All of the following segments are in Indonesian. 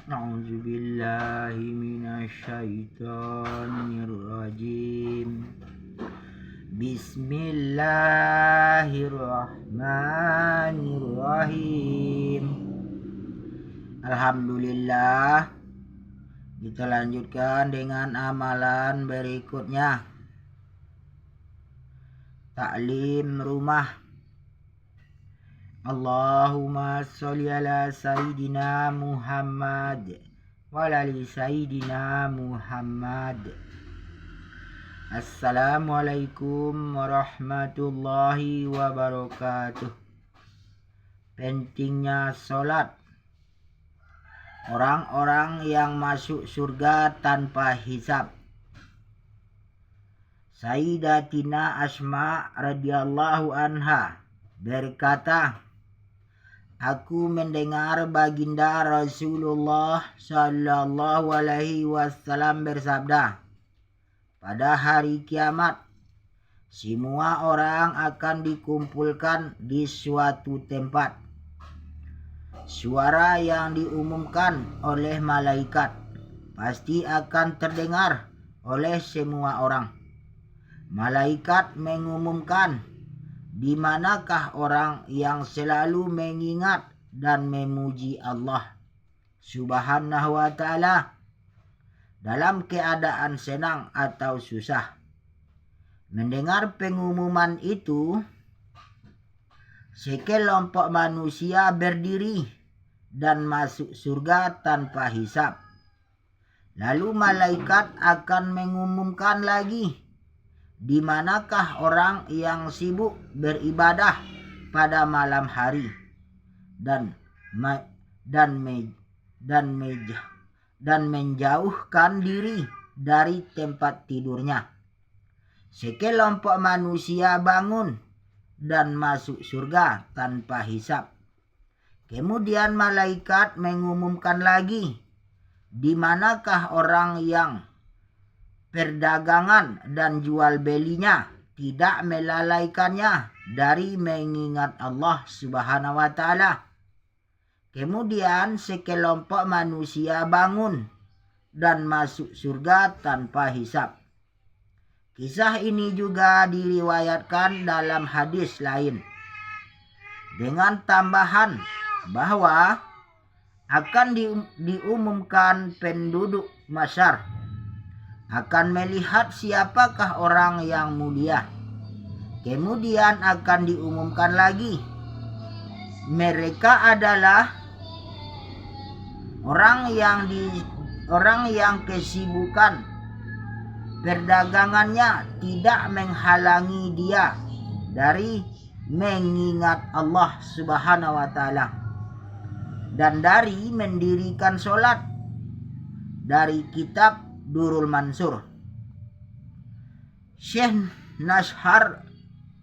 أعوذ بالله من الشيطان الرجيم بسم الله الرحمن الرحيم. Alhamdulillah, kita lanjutkan dengan amalan berikutnya. Taklim rumah. Allahumma sholli ala Sayyidina Muhammad wa ala ali Sayyidina Muhammad. Assalamualaikum warahmatullahi wabarakatuh. Pentingnya sholat. Orang-orang yang masuk surga tanpa hisab. Sayyidatina Asma radhiyallahu anha berkata, aku mendengar baginda Rasulullah sallallahu alaihi wasallam bersabda, pada hari kiamat semua orang akan dikumpulkan di suatu tempat. Suara yang diumumkan oleh malaikat pasti akan terdengar oleh semua orang. Malaikat mengumumkan, di manakah orang yang selalu mengingat dan memuji Allah Subhanahu wa ta'ala dalam keadaan senang atau susah. Mendengar pengumuman itu, sekelompok manusia berdiri dan masuk surga tanpa hisab. Lalu malaikat akan mengumumkan lagi, di manakah orang yang sibuk beribadah pada malam hari dan menjauhkan diri dari tempat tidurnya. Sekelompok manusia bangun dan masuk surga tanpa hisab. Kemudian malaikat mengumumkan lagi, di manakah orang yang perdagangan dan jual belinya tidak melalaikannya dari mengingat Allah Subhanahu wa ta'ala. Kemudian sekelompok manusia bangun dan masuk surga tanpa hisab. Kisah ini juga diriwayatkan dalam hadis lain dengan tambahan bahwa akan diumumkan penduduk masyar akan melihat siapakah orang yang mulia. Kemudian akan diumumkan lagi, mereka adalah orang yang kesibukan perdagangannya tidak menghalangi dia dari mengingat Allah Subhanahu wa ta'ala dan dari mendirikan sholat. Dari kitab Durul Mansur, Syekh Nashar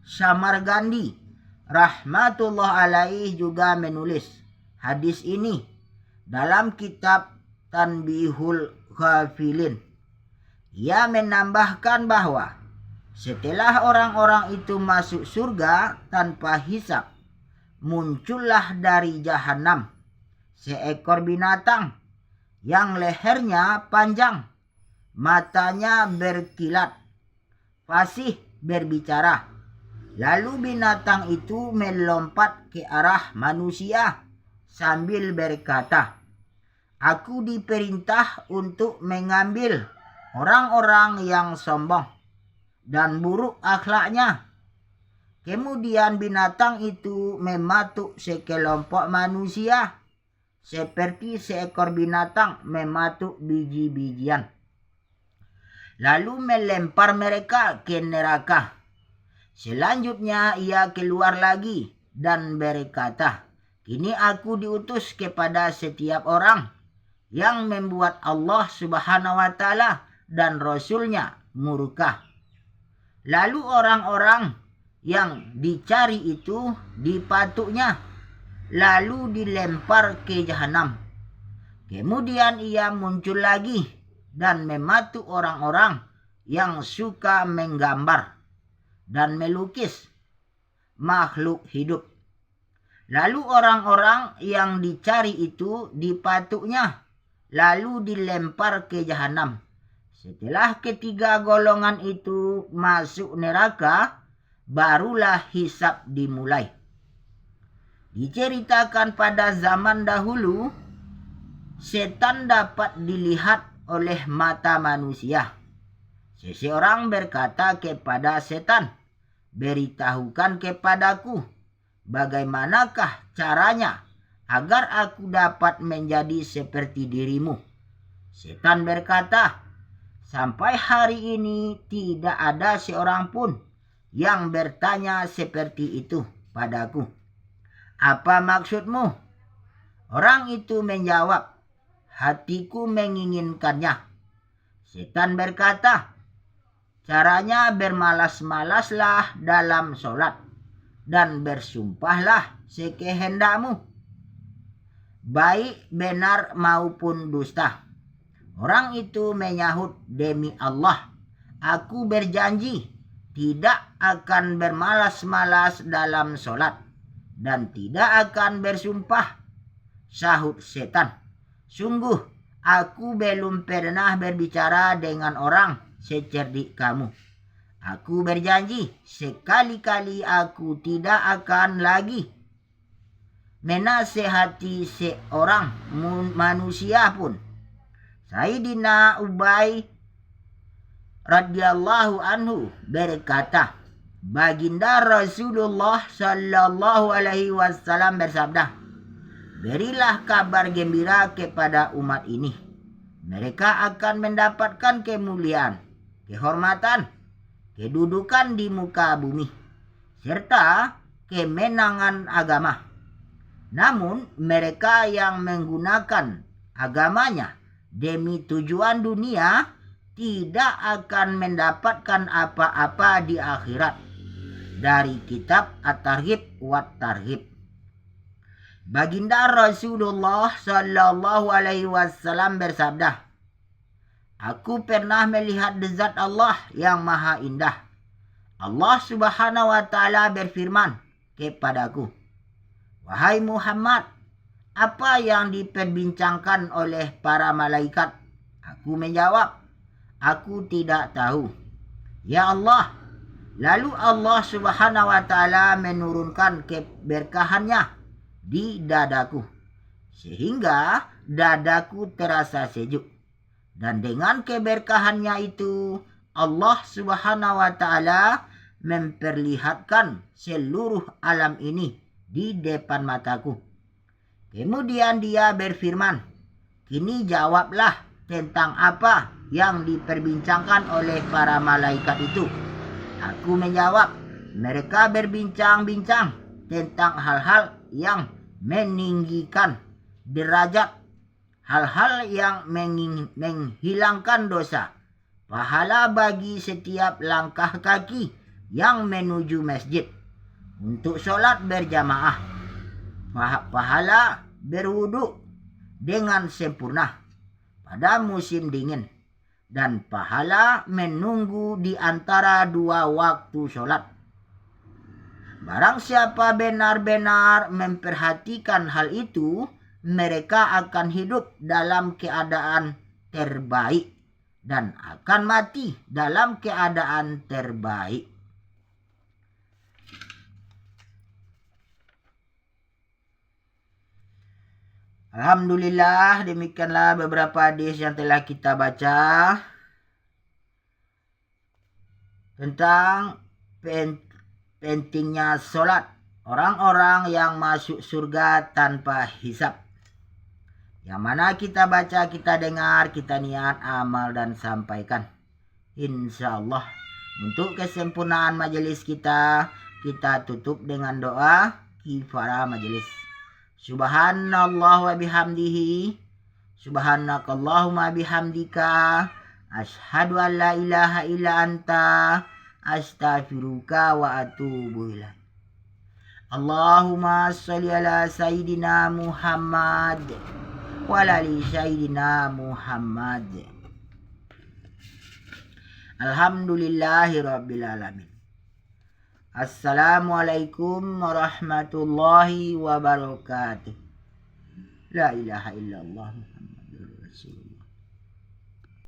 Samargandi rahmatullah alaih juga menulis hadis ini dalam kitab Tanbihul Ghafilin. Ia menambahkan bahwa setelah orang-orang itu masuk surga tanpa hisab, muncullah dari jahanam seekor binatang yang lehernya panjang, matanya berkilat, fasih berbicara. Lalu binatang itu melompat ke arah manusia sambil berkata, aku diperintah untuk mengambil orang-orang yang sombong dan buruk akhlaknya. Kemudian binatang itu mematuk sekelompok manusia seperti seekor binatang mematuk biji-bijian, lalu melempar mereka ke neraka. Selanjutnya ia keluar lagi dan berkata, kini aku diutus kepada setiap orang yang membuat Allah Subhanahu wa ta'ala dan Rasulnya murka. Lalu orang-orang yang dicari itu dipatuknya, lalu dilempar ke jahanam. Kemudian ia muncul lagi dan mematuk orang-orang yang suka menggambar dan melukis makhluk hidup. Lalu orang-orang yang dicari itu dipatuknya, lalu dilempar ke jahanam. Setelah ketiga golongan itu masuk neraka, barulah hisab dimulai. Diceritakan pada zaman dahulu, setan dapat dilihat oleh mata manusia. Seseorang berkata kepada setan, "Beritahukan kepadaku, bagaimanakah caranya agar aku dapat menjadi seperti dirimu?" Setan berkata, "Sampai hari ini tidak ada seorang pun yang bertanya seperti itu padaku. Apa maksudmu?" Orang itu menjawab, "Hatiku menginginkannya." Setan berkata, "Caranya bermalas-malaslah dalam sholat dan bersumpahlah sekehendakmu, baik benar maupun dusta." Orang itu menyahut, "Demi Allah, aku berjanji tidak akan bermalas-malas dalam sholat dan tidak akan bersumpah." Sahut setan, "Sungguh aku belum pernah berbicara dengan orang secerdik kamu. Aku berjanji sekali-kali aku tidak akan lagi menasehati seorang manusia pun." Sayyidina Ubay radhiyallahu anhu berkata, Baginda Rasulullah sallallahu alaihi wasallam bersabda, "Berilah kabar gembira kepada umat ini. Mereka akan mendapatkan kemuliaan, kehormatan, kedudukan di muka bumi, serta kemenangan agama. Namun mereka yang menggunakan agamanya demi tujuan dunia tidak akan mendapatkan apa-apa di akhirat." Dari kitab At-Targhib wa Tarhib. Baginda Rasulullah sallallahu alaihi wasallam bersabda, "Aku pernah melihat zat Allah yang maha indah. Allah subhanahu wa ta'ala berfirman kepadaku, 'Wahai Muhammad, apa yang diperbincangkan oleh para malaikat?' Aku menjawab, 'Aku tidak tahu, ya Allah.' Lalu Allah subhanahu wa ta'ala menurunkan keberkahannya di dadaku, sehingga dadaku terasa sejuk. Dan dengan keberkahannya itu, Allah subhanahu wa ta'ala memperlihatkan seluruh alam ini di depan mataku. Kemudian dia berfirman, 'Kini jawablah tentang apa yang diperbincangkan oleh para malaikat itu.' Aku menjawab, 'Mereka berbincang-bincang tentang hal-hal yang meninggikan derajat, hal-hal yang menghilangkan dosa, pahala bagi setiap langkah kaki yang menuju masjid, untuk sholat berjamaah, pahala berwudu dengan sempurna pada musim dingin, dan pahala menunggu di antara dua waktu sholat. Barang siapa benar-benar memperhatikan hal itu, mereka akan hidup dalam keadaan terbaik dan akan mati dalam keadaan terbaik." Alhamdulillah, demikianlah beberapa hadis yang telah kita baca tentang pentingnya sholat, orang-orang yang masuk surga tanpa hisab. Yang mana kita baca, kita dengar, kita niat, amal, dan sampaikan. Insya Allah. Untuk kesempurnaan majelis kita tutup dengan doa kifarah majelis. Subhanallah wa bihamdihi, subhanakallahumma bihamdika, asyhadu an la ilaha illa anta, astaghfiruka wa atubu ilaik. Allahumma sholli ala sayyidina Muhammad wa ala ali sayyidina Muhammad. Alhamdulillahi rabbil alamin. Assalamualaikum warahmatullahi wabarakatuh. La ilaha illallah Muhammadur kasih.